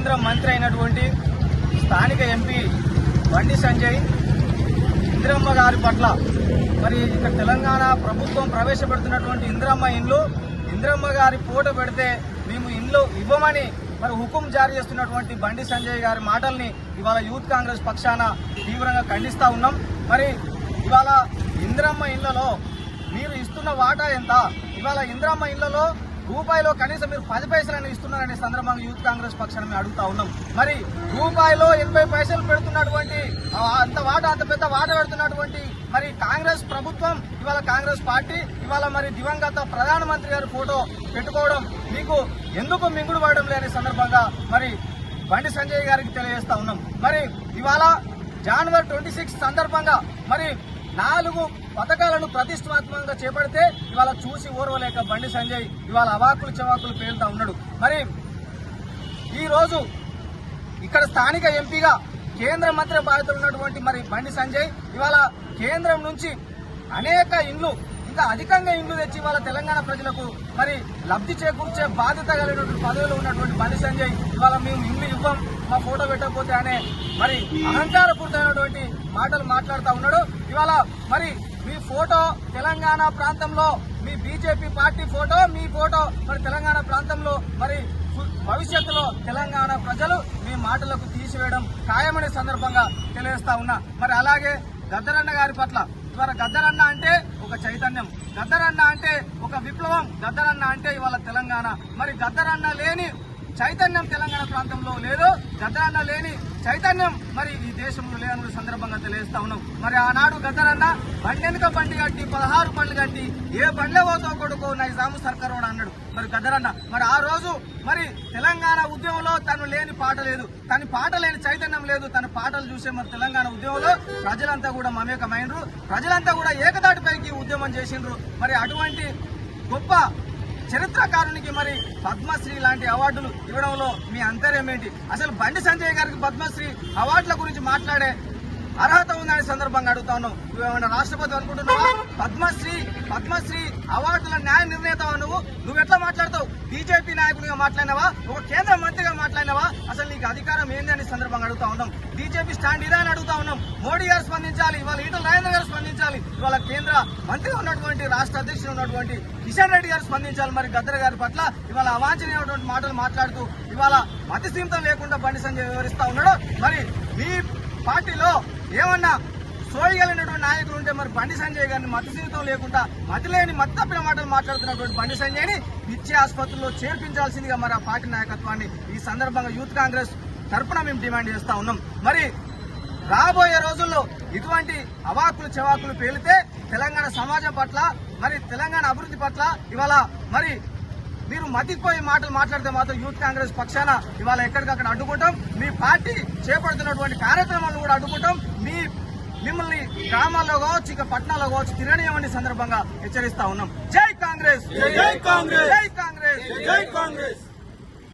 కేంద్ర మంత్రి అయినటువంటి స్థానిక ఎంపీ బండి సంజయ్ ఇందిరమ్మ గారి పట్ల మరి ఇక్కడ తెలంగాణ ప్రభుత్వం ప్రవేశపెడుతున్నటువంటి ఇందిరమ్మ గారి ఫోటో పెడితే మేము ఇండ్లు ఇవ్వమని మరి హుకుం జారీ చేస్తున్నటువంటి బండి సంజయ్ గారి మాటల్ని ఇవాళ యూత్ కాంగ్రెస్ పక్షాన తీవ్రంగా ఖండిస్తా ఉన్నాం. మరి ఇవాళ ఇందిరమ్మ ఇళ్లలో మీరు ఇస్తున్న వాటా ఎంత? ఇవాళ ఇందిరమ్మ ఇళ్లలో రూపాయిలో కనీసం మీరు 10 పైసలని ఇస్తున్నారనే సందర్భంగా యూత్ కాంగ్రెస్ పక్షాన్ని మేము అడుగుతా ఉన్నాం. మరి రూపాయిలో 80 పైసలు పెడుతున్నటువంటి అంత వాటా, అంత పెద్ద వాటా పెడుతున్నటువంటి మరి కాంగ్రెస్ ప్రభుత్వం, ఇవాళ కాంగ్రెస్ పార్టీ ఇవాళ మరి దివంగత ప్రధానమంత్రి గారి ఫోటో పెట్టుకోవడం మీకు ఎందుకు మింగుడు పడడం లేని సందర్భంగా మరి బండి సంజయ్ గారికి తెలియజేస్తా ఉన్నాం. మరి ఇవాళ జనవరి 26 సందర్భంగా మరి 4 పథకాలను ప్రతిష్టాత్మకంగా చేపడితే ఇవాళ చూసి ఓర్వలేక బండి సంజయ్ ఇవాళ అవాకులు చవాకులు పేలుతా ఉన్నాడు. మరి ఈ రోజు ఇక్కడ స్థానిక ఎంపీగా కేంద్ర మంత్రి బాధ్యతలు ఉన్నటువంటి మరి బండి సంజయ్ ఇవాళ కేంద్రం నుంచి అనేక ఇండ్లు, ఇంకా అధికంగా ఇండ్లు తెచ్చి ఇవాళ తెలంగాణ ప్రజలకు మరి లబ్ధి చేకూర్చే బాధ్యత కలిగినటువంటి పదవిలో ఉన్నటువంటి బండి సంజయ్ ఇవాళ మేము ఇండ్లు ఇవ్వం, మా ఫోటో పెట్టకపోతే అనే మరి అహంకారపూరితమైనటువంటి మాటలు మాట్లాడుతూ ఉన్నాడు. ఇవాళ మరి మీ ఫోటో తెలంగాణ ప్రాంతంలో మీ బీజేపీ పార్టీ ఫోటో, మీ ఫోటో మరి తెలంగాణ ప్రాంతంలో మరి భవిష్యత్తులో తెలంగాణ ప్రజలు మీ మాటలకు తీసివేయడం ఖాయమనే సందర్భంగా తెలియజేస్తా ఉన్నా. మరి అలాగే గద్దరన్న గారి పట్ల ఇవాళ గద్దరన్న అంటే ఒక చైతన్యం, గద్దరన్న అంటే ఒక విప్లవం, గద్దరన్న అంటే ఇవాళ తెలంగాణ. మరి గద్దరన్న లేని చైతన్యం తెలంగాణ ప్రాంతంలో లేదు, గద్దరన్న లేని చైతన్యం మరి ఈ దేశంలో లేదన్న సందర్భంగా తెలియజేస్తా ఉన్నాం. మరి ఆనాడు గద్దరన్న బండెనుక బండి కట్టి 16 బండ్లు కట్టి ఏ బండ్లే పోతో కొడుకో నైజాము సర్కార్ అన్నాడు మరి గద్దరన్న. మరి ఆ రోజు మరి తెలంగాణ ఉద్యమంలో తను లేని పాట లేదు, తన పాట లేని చైతన్యం లేదు. తన పాటలు చూసే మరి తెలంగాణ ఉద్యమంలో ప్రజలంతా కూడా మమేకమైనరు, ప్రజలంతా కూడా ఏకతాటిపైకి ఉద్యమం చేసిండ్రు. మరి అటువంటి గొప్ప చరిత్రకారునికి మరి పద్మశ్రీ లాంటి అవార్డులు ఇవ్వడంలో మీ అంతర్యం ఏంటి? అసలు బండి సంజయ్ గారికి పద్మశ్రీ అవార్డుల గురించి మాట్లాడే అర్హత ఉందనే సందర్భంగా అడుగుతా ఉన్నాం. నువ్వేమన్నా రాష్ట్రపతి అనుకుంటున్నావా? పద్మశ్రీ అవార్డుల న్యాయ నిర్ణేతవా? నువ్వు ఎట్లా మాట్లాడతావు? బీజేపీ నాయకుడిగా మాట్లాడినావా? ఒక కేంద్ర మంత్రిగా మాట్లాడినావా? అసలు నీకు అధికారం ఏంది అని సందర్భంగా అడుగుతా ఉన్నాం. బీజేపీ స్టాండ్ ఇదా అని అడుగుతా ఉన్నాం. మోడీ గారు స్పందించాలి, ఇవాళ ఈటల రాజేంద్ర గారు స్పందించాలి, ఇవాళ కేంద్ర మంత్రిగా ఉన్నటువంటి రాష్ట్ర అధ్యక్షుడు ఉన్నటువంటి కిషన్ రెడ్డి గారు స్పందించాలి. మరి గద్దర్ గారి పట్ల ఇవాళ అవాంఛనీయమైనటువంటి మాటలు మాట్లాడుతూ ఇవాళ మతి సీమితం లేకుండా బండి సంజయ్ వివరిస్తా ఉన్నాడు. మరి మీ పార్టీలో ఏమన్నా సోయగలిగినటువంటి నాయకులు ఉంటే మరి బండి సంజయ్ గారిని మతి సీమితం లేకుండా మతి లేని మతి తప్పిన మాటలు మాట్లాడుతున్నటువంటి బండి సంజయ్ని పిచ్చి ఆసుపత్రుల్లో చేర్పించాల్సిందిగా మరి ఆ పార్టీ నాయకత్వాన్ని ఈ సందర్భంగా యూత్ కాంగ్రెస్ తరఫున మేము డిమాండ్ చేస్తా ఉన్నాం. మరి రాబోయే రోజుల్లో ఇటువంటి అవాకులు చెవాకులు పేలితే తెలంగాణ సమాజం పట్ల మరి తెలంగాణ అభివృద్ధి పట్ల ఇవాళ మరి మీరు మతిపోయి మాటలు మాట్లాడితే మాత్రం యూత్ కాంగ్రెస్ పక్షాన ఇవాళ ఎక్కడికక్కడ అడ్డుకుంటాం. మీ పార్టీ చేపడుతున్నటువంటి కార్యక్రమాలను కూడా అడ్డుకుంటాం. మిమ్మల్ని గ్రామాల్లో కావచ్చు, ఇక పట్టణాల్లో కావచ్చు తిరగనీయమని సందర్భంగా హెచ్చరిస్తా ఉన్నాం. జై కాంగ్రెస్, జై కాంగ్రెస్, జై కాంగ్రెస్, జై కాంగ్రెస్.